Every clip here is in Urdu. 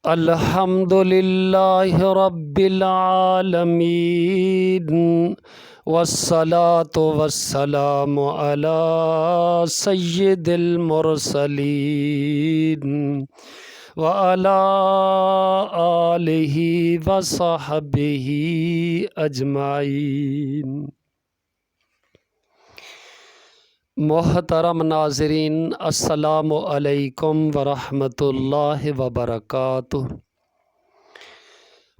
الحمدللہ رب العالمین والصلاة والسلام علی سید المرسلین وعلی آلہ وصحبہ اجمعین۔ محترم ناظرین، السلام علیکم ورحمۃ اللہ وبرکاتہ۔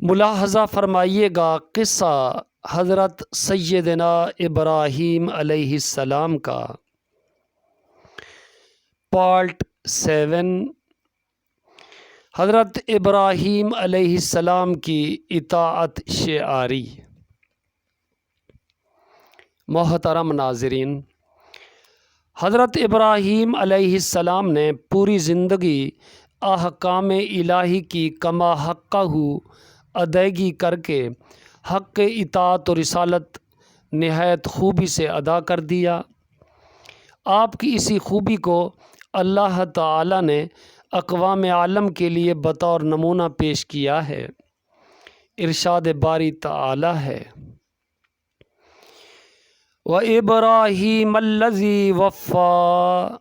ملاحظہ فرمائیے گا، قصہ حضرت سیدنا ابراہیم علیہ السلام کا، پارٹ 7، حضرت ابراہیم علیہ السلام کی اطاعت شعاری۔ محترم ناظرین، حضرت ابراہیم علیہ السلام نے پوری زندگی احکام الہی کی کما حقہ ادائیگی کر کے حق اطاعت و رسالت نہایت خوبی سے ادا کر دیا۔ آپ کی اسی خوبی کو اللہ تعالی نے اقوام عالم کے لیے بطور نمونہ پیش کیا ہے۔ ارشاد باری تعالی ہے، وَإِبْرَاهِيمَ الَّذِي وَفَّى،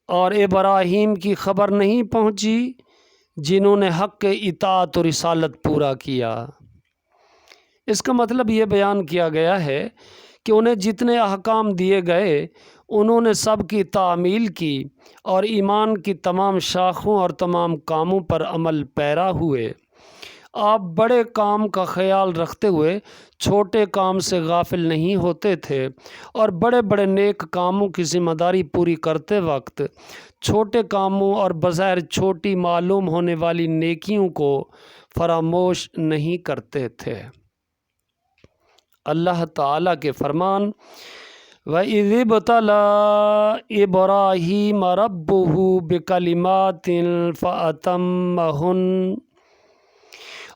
اور ابراہیم کی خبر نہیں پہنچی جنہوں نے حق اطاعت و رسالت پورا کیا۔ اس کا مطلب یہ بیان کیا گیا ہے کہ انہیں جتنے احکام دیے گئے انہوں نے سب کی تعمیل کی اور ایمان کی تمام شاخوں اور تمام کاموں پر عمل پیرا ہوئے۔ آپ بڑے کام کا خیال رکھتے ہوئے چھوٹے کام سے غافل نہیں ہوتے تھے، اور بڑے بڑے نیک کاموں کی ذمہ داری پوری کرتے وقت چھوٹے کاموں اور بظاہر چھوٹی معلوم ہونے والی نیکیوں کو فراموش نہیں کرتے تھے۔ اللہ تعالیٰ کے فرمان، وَإِذِ ابْتَلَىٰ إِبْرَاهِيمَ رَبُّهُ بِكَلِمَاتٍ فَأَتَمَّهُنَّ،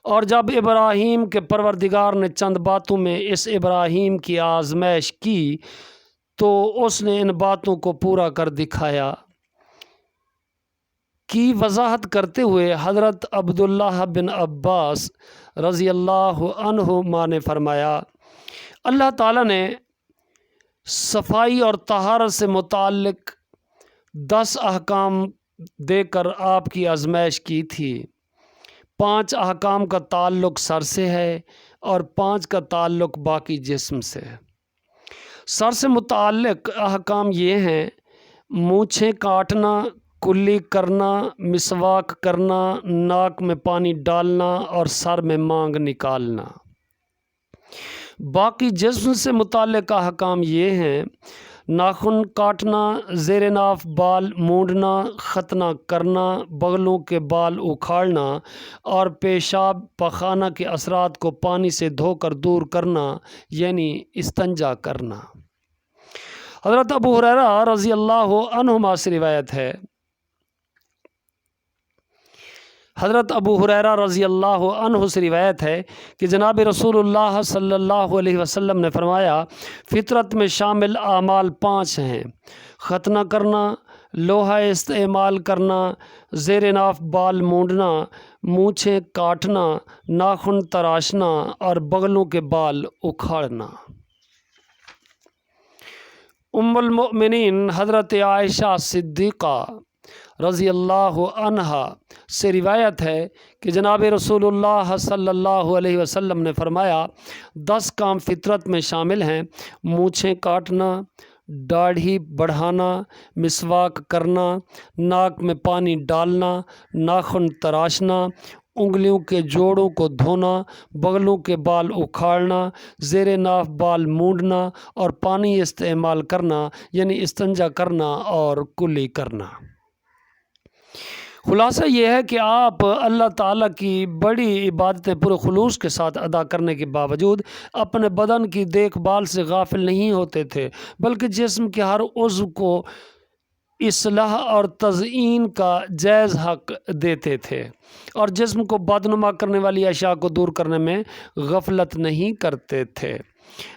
اور جب ابراہیم کے پروردگار نے چند باتوں میں اس ابراہیم کی آزمائش کی تو اس نے ان باتوں کو پورا کر دکھایا۔ کی وضاحت کرتے ہوئے حضرت عبداللہ بن عباس رضی اللہ عنہما نے فرمایا، اللہ تعالیٰ نے صفائی اور طہارت سے متعلق 10 احکام دے کر آپ کی آزمائش کی تھی۔ 5 احکام کا تعلق سر سے ہے اور 5 کا تعلق باقی جسم سے ہے۔ سر سے متعلق احکام یہ ہیں: مونچھیں کاٹنا، کلی کرنا، مسواک کرنا، ناک میں پانی ڈالنا اور سر میں مانگ نکالنا۔ باقی جسم سے متعلق احکام یہ ہیں: ناخن کاٹنا، زیر ناف بال مونڈنا، ختنہ کرنا، بغلوں کے بال اکھاڑنا اور پیشاب پخانہ کے اثرات کو پانی سے دھو کر دور کرنا، یعنی استنجا کرنا۔ حضرت ابو ہریرہ رضی اللہ عنہما سے روایت ہے، کہ جناب رسول اللہ صلی اللہ علیہ وسلم نے فرمایا، فطرت میں شامل اعمال 5 ہیں: ختنہ کرنا، لوہا استعمال کرنا، زیر ناف بال مونڈنا، مونچھیں کاٹنا، ناخن تراشنا اور بغلوں کے بال اکھاڑنا۔ ام المؤمنین حضرت عائشہ صدیقہ رضی اللہ عنہا سے روایت ہے کہ جناب رسول اللہ صلی اللہ علیہ وسلم نے فرمایا، 10 کام فطرت میں شامل ہیں: مونچھیں کاٹنا، داڑھی بڑھانا، مسواک کرنا، ناک میں پانی ڈالنا، ناخن تراشنا، انگلیوں کے جوڑوں کو دھونا، بغلوں کے بال اکھاڑنا، زیر ناف بال مونڈنا اور پانی استعمال کرنا، یعنی استنجا کرنا اور کلی کرنا۔ خلاصہ یہ ہے کہ آپ اللہ تعالیٰ کی بڑی عبادتیں پورے خلوص کے ساتھ ادا کرنے کے باوجود اپنے بدن کی دیکھ بھال سے غافل نہیں ہوتے تھے، بلکہ جسم کے ہر عضو کو اصلاح اور تزئین کا جائز حق دیتے تھے، اور جسم کو بدنما کرنے والی اشیاء کو دور کرنے میں غفلت نہیں کرتے تھے۔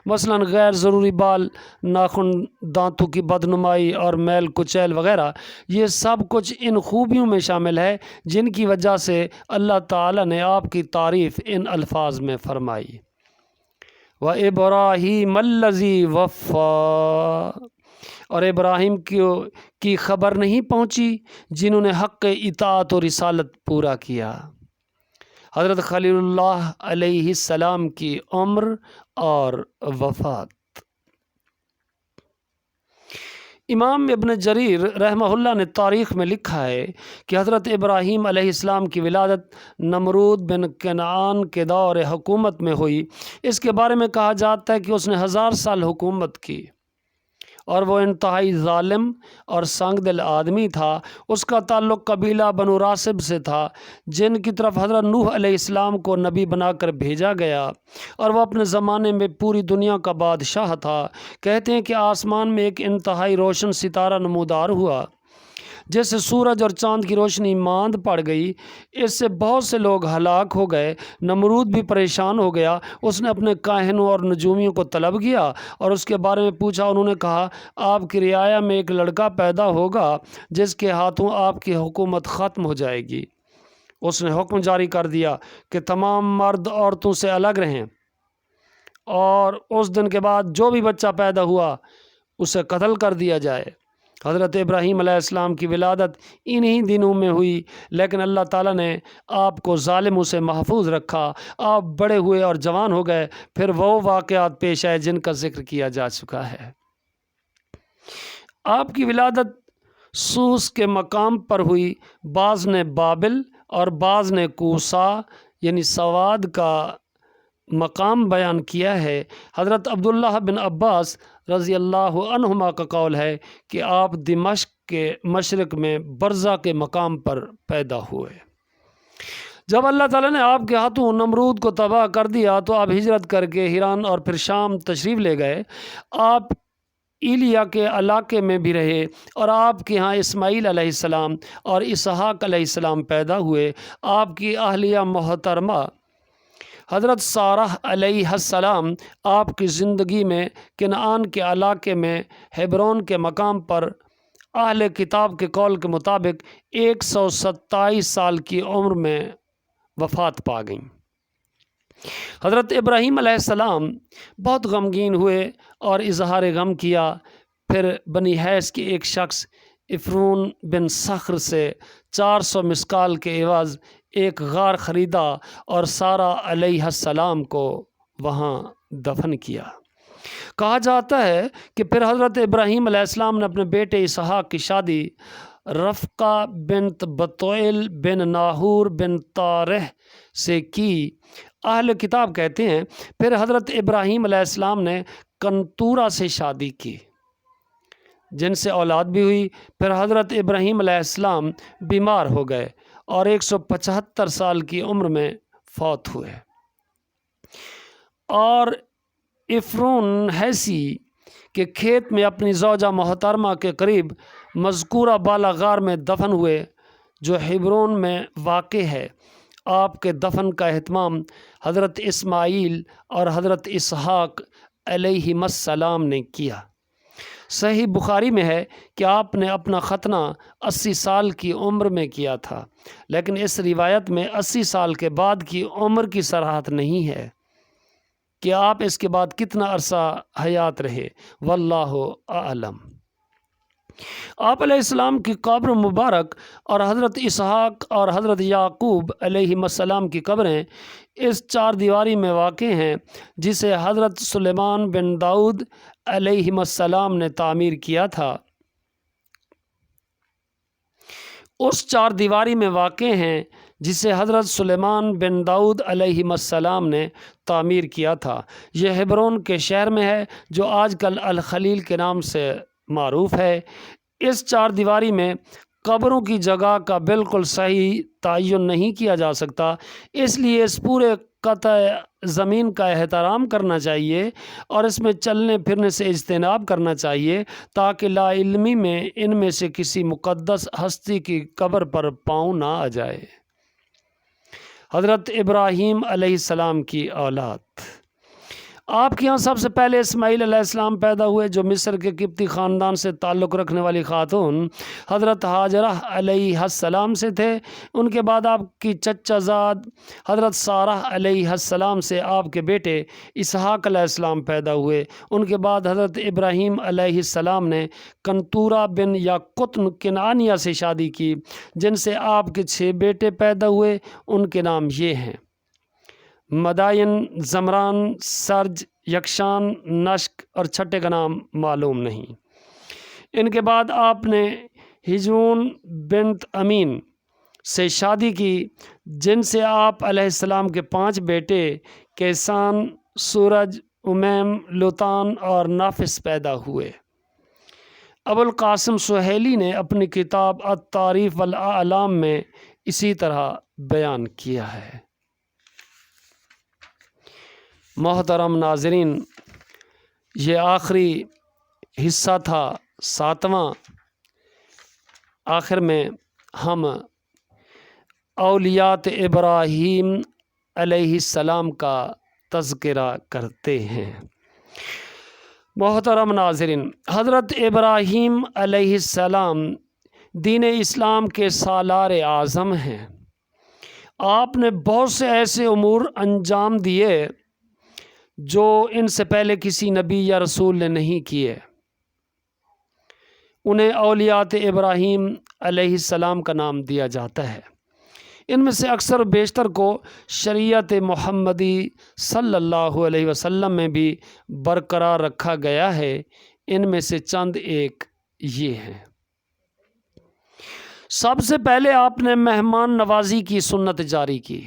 مثلاً غیر ضروری بال، ناخن، دانتوں کی بدنمائی اور میل کچیل وغیرہ، یہ سب کچھ ان خوبیوں میں شامل ہے جن کی وجہ سے اللہ تعالیٰ نے آپ کی تعریف ان الفاظ میں فرمائی، وَإِبْرَاهِيمَ الَّذِي وَفَّى، اور ابراہیم کی خبر نہیں پہنچی جنہوں نے حق اطاعت و رسالت پورا کیا۔ حضرت خلیل اللہ علیہ السلام کی عمر اور وفات۔ امام ابن جریر رحمہ اللہ نے تاریخ میں لکھا ہے کہ حضرت ابراہیم علیہ السلام کی ولادت نمرود بن کنعان کے دور حکومت میں ہوئی۔ اس کے بارے میں کہا جاتا ہے کہ اس نے 1000 سال حکومت کی اور وہ انتہائی ظالم اور سنگ دل آدمی تھا۔ اس کا تعلق قبیلہ بنو راسب سے تھا جن کی طرف حضرت نوح علیہ السلام کو نبی بنا کر بھیجا گیا، اور وہ اپنے زمانے میں پوری دنیا کا بادشاہ تھا۔ کہتے ہیں کہ آسمان میں ایک انتہائی روشن ستارہ نمودار ہوا جس سے سورج اور چاند کی روشنی ماند پڑ گئی۔ اس سے بہت سے لوگ ہلاک ہو گئے۔ نمرود بھی پریشان ہو گیا۔ اس نے اپنے کاہنوں اور نجومیوں کو طلب کیا اور اس کے بارے میں پوچھا۔ انہوں نے کہا، آپ کی رعایا میں ایک لڑکا پیدا ہوگا جس کے ہاتھوں آپ کی حکومت ختم ہو جائے گی۔ اس نے حکم جاری کر دیا کہ تمام مرد عورتوں سے الگ رہیں، اور اس دن کے بعد جو بھی بچہ پیدا ہوا اسے قتل کر دیا جائے۔ حضرت ابراہیم علیہ السلام کی ولادت انہی دنوں میں ہوئی، لیکن اللہ تعالیٰ نے آپ کو ظالموں سے محفوظ رکھا۔ آپ بڑے ہوئے اور جوان ہو گئے۔ پھر وہ واقعات پیش آئے جن کا ذکر کیا جا چکا ہے۔ آپ کی ولادت سوس کے مقام پر ہوئی۔ بعض نے بابل اور بعض نے کوسا یعنی سواد کا مقام بیان کیا ہے۔ حضرت عبداللہ بن عباس رضی اللہ عنہما کا قول ہے کہ آپ دمشق کے مشرق میں برزہ کے مقام پر پیدا ہوئے۔ جب اللہ تعالیٰ نے آپ کے ہاتھوں نمرود کو تباہ کر دیا تو آپ ہجرت کر کے ہیران اور پھر شام تشریف لے گئے۔ آپ ایلیا کے علاقے میں بھی رہے اور آپ کے ہاں اسماعیل علیہ السلام اور اسحاق علیہ السلام پیدا ہوئے۔ آپ کی اہلیہ محترمہ حضرت سارہ علیہ السلام آپ کی زندگی میں کنعان کے علاقے میں ہیبرون کے مقام پر اہل کتاب کے قول کے مطابق 127 سال کی عمر میں وفات پا گئیں۔ حضرت ابراہیم علیہ السلام بہت غمگین ہوئے اور اظہار غم کیا۔ پھر بنی حیث کے ایک شخص افرون بن صخر سے 400 مسکال کے عوض ایک غار خریدا اور سارہ علیہ السلام کو وہاں دفن کیا۔ کہا جاتا ہے کہ پھر حضرت ابراہیم علیہ السلام نے اپنے بیٹے اسحاق کی شادی رفقہ بنت بطویل بن ناہور بن طارح سے کی۔ اہل کتاب کہتے ہیں پھر حضرت ابراہیم علیہ السلام نے کنتورہ سے شادی کی جن سے اولاد بھی ہوئی۔ پھر حضرت ابراہیم علیہ السلام بیمار ہو گئے اور 175 سال کی عمر میں فوت ہوئے، اور افرون حیثی کے کھیت میں اپنی زوجہ محترمہ کے قریب مذکورہ بالا غار میں دفن ہوئے جو ہیبرون میں واقع ہے۔ آپ کے دفن کا اہتمام حضرت اسماعیل اور حضرت اسحاق علیہم السلام نے کیا۔ صحیح بخاری میں ہے کہ آپ نے اپنا ختنہ 80 سال کی عمر میں کیا تھا، لیکن اس روایت میں 80 سال کے بعد کی عمر کی صراحت نہیں ہے کہ آپ اس کے بعد کتنا عرصہ حیات رہے، واللہ اعلم۔ آپ علیہ السلام کی قبر مبارک اور حضرت اسحاق اور حضرت یعقوب علیہم السلام کی قبریں اس 4 دیواری میں واقع ہیں جسے حضرت سلیمان بن داؤد علیہم السلام نے تعمیر کیا تھا۔ اس 4 دیواری میں واقع ہیں جسے حضرت سلیمان بن داؤد علیہم السلام نے تعمیر کیا تھا۔ یہ ہیبرون کے شہر میں ہے جو آج کل الخلیل کے نام سے معروف ہے۔ اس 4 دیواری میں قبروں کی جگہ کا بالکل صحیح تعین نہیں کیا جا سکتا، اس لیے اس پورے قطع زمین کا احترام کرنا چاہیے اور اس میں چلنے پھرنے سے اجتناب کرنا چاہیے تاکہ لا علمی میں ان میں سے کسی مقدس ہستی کی قبر پر پاؤں نہ آ جائے۔ حضرت ابراہیم علیہ السلام کی اولاد۔ آپ کے یہاں سب سے پہلے اسماعیل علیہ السلام پیدا ہوئے، جو مصر کے قبطی خاندان سے تعلق رکھنے والی خاتون حضرت ہاجرہ علیہ السلام سے تھے۔ ان کے بعد آپ کی چچا زاد حضرت سارہ علیہ السلام سے آپ کے بیٹے اسحاق علیہ السلام پیدا ہوئے۔ ان کے بعد حضرت ابراہیم علیہ السلام نے کنتورہ بن یاقطن کنعانیہ سے شادی کی، جن سے آپ کے 6 بیٹے پیدا ہوئے۔ ان کے نام یہ ہیں: مدائن، زمران، سرج، یکشان، نشک، اور چھٹے کا نام معلوم نہیں۔ ان کے بعد آپ نے ہجون بنت امین سے شادی کی، جن سے آپ علیہ السلام کے 5 بیٹے کیسان، سورج، امیم، لوطان اور نافس پیدا ہوئے۔ ابو القاسم سہیلی نے اپنی کتاب التعریف والاعلام میں اسی طرح بیان کیا ہے۔ محترم ناظرین، یہ آخری حصہ تھا 7واں۔ آخر میں ہم اولیات ابراہیم علیہ السلام کا تذکرہ کرتے ہیں۔ محترم ناظرین، حضرت ابراہیم علیہ السلام دین اسلام کے سالار اعظم ہیں۔ آپ نے بہت سے ایسے امور انجام دیے جو ان سے پہلے کسی نبی یا رسول نے نہیں کیے۔ انہیں اولیات ابراہیم علیہ السلام کا نام دیا جاتا ہے۔ ان میں سے اکثر و بیشتر کو شریعت محمدی صلی اللہ علیہ وسلم میں بھی برقرار رکھا گیا ہے۔ ان میں سے چند ایک یہ ہیں: سب سے پہلے آپ نے مہمان نوازی کی سنت جاری کی۔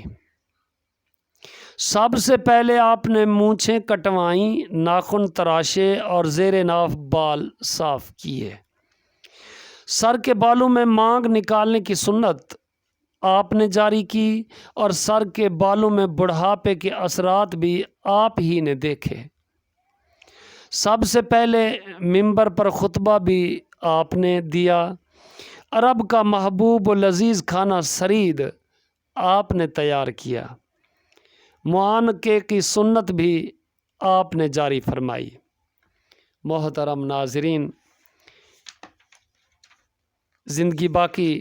سب سے پہلے آپ نے مونچھیں کٹوائیں، ناخن تراشے اور زیر ناف بال صاف کیے۔ سر کے بالوں میں مانگ نکالنے کی سنت آپ نے جاری کی، اور سر کے بالوں میں بڑھاپے کے اثرات بھی آپ ہی نے دیکھے۔ سب سے پہلے منبر پر خطبہ بھی آپ نے دیا۔ عرب کا محبوب و لذیذ کھانا سرید آپ نے تیار کیا۔ معانقے کی سنت بھی آپ نے جاری فرمائی۔ محترم ناظرین، زندگی باقی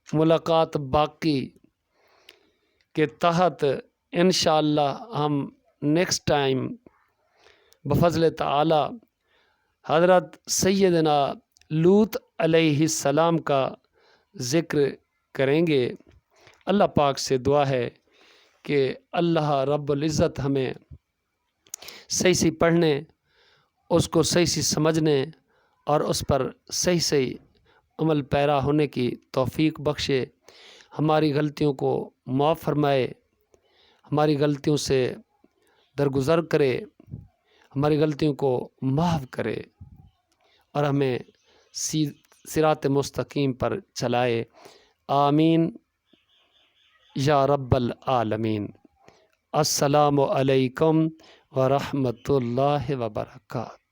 ملاقات باقی کے تحت انشاءاللہ ہم نیکسٹ ٹائم بفضل تعالی حضرت سیدنا لوط علیہ السلام کا ذکر کریں گے۔ اللہ پاک سے دعا ہے کہ اللہ رب العزت ہمیں صحیح پڑھنے، اس کو صحیح سمجھنے اور اس پر صحیح عمل پیرا ہونے کی توفیق بخشے۔ ہماری غلطیوں کو معاف فرمائے، ہماری غلطیوں سے درگزر کرے، ہماری غلطیوں کو معاف کرے اور ہمیں صراط مستقیم پر چلائے۔ آمین یا رب العالمین۔ السلام علیکم ورحمۃ اللہ وبرکاتہ۔